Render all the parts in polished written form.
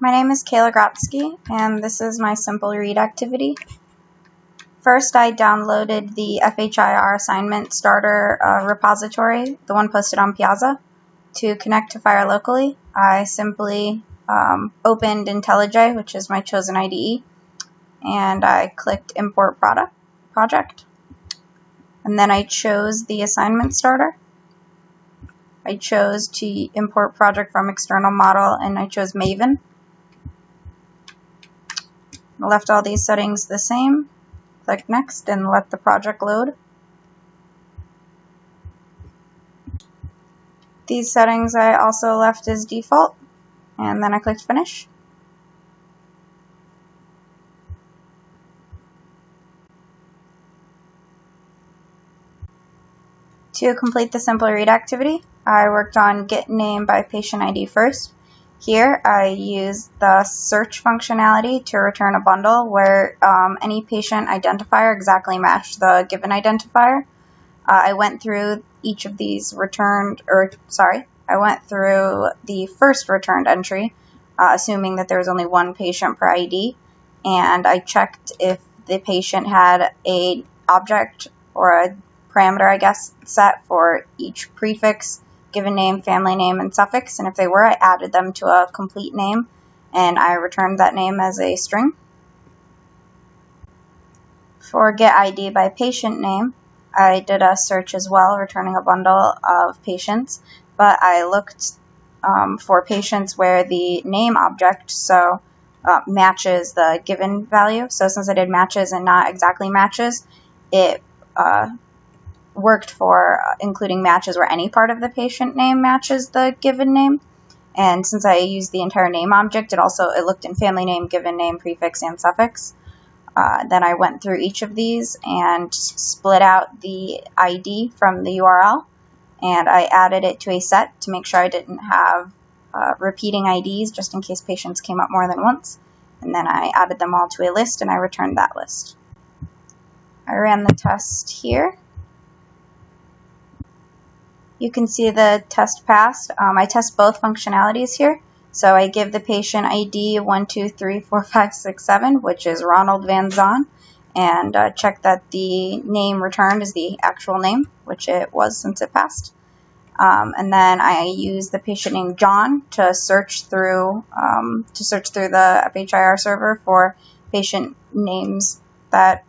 My name is Kayla Grotsky, and this is my simple read activity. First, I downloaded the FHIR assignment starter repository, the one posted on Piazza. To connect to FHIR locally, I simply opened IntelliJ, which is my chosen IDE, and I clicked Import Project. And then I chose the assignment starter. I chose to import project from external model, and I chose Maven. I left all these settings the same. Click Next and let the project load. These settings I also left as default, and then I clicked Finish. To complete the simple read activity, I worked on Get Name by Patient ID first. Here I used the search functionality to return a bundle where any patient identifier exactly matched the given identifier. I went through each of these I went through the first returned entry, assuming that there was only one patient per ID, and I checked if the patient had an object or a parameter, I guess, set for each prefix, given name, family name, and suffix, and if they were, I added them to a complete name, and I returned that name as a string. For Get ID by Patient Name, I did a search as well, returning a bundle of patients, but I looked for patients where the name object matches the given value. So since I did matches and not exactly matches, it worked for including matches where any part of the patient name matches the given name. And since I used the entire name object, it looked in family name, given name, prefix, and suffix. Then I went through each of these and split out the ID from the URL, and I added it to a set to make sure I didn't have repeating IDs just in case patients came up more than once. And then I added them all to a list, and I returned that list. I ran the test here. You can see the test passed. I test both functionalities here. So I give the patient ID 1234567, which is Ronald Van Zon, and check that the name returned is the actual name, which it was since it passed. And then I use the patient name John to search through the FHIR server for patient names that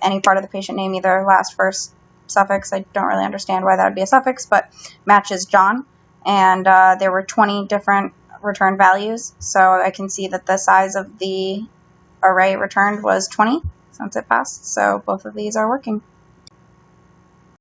any part of the patient name, either last, first, suffix. I don't really understand why that would be a suffix, but matches John. And there were 20 different return values, so I can see that the size of the array returned was 20 since it passed, so both of these are working.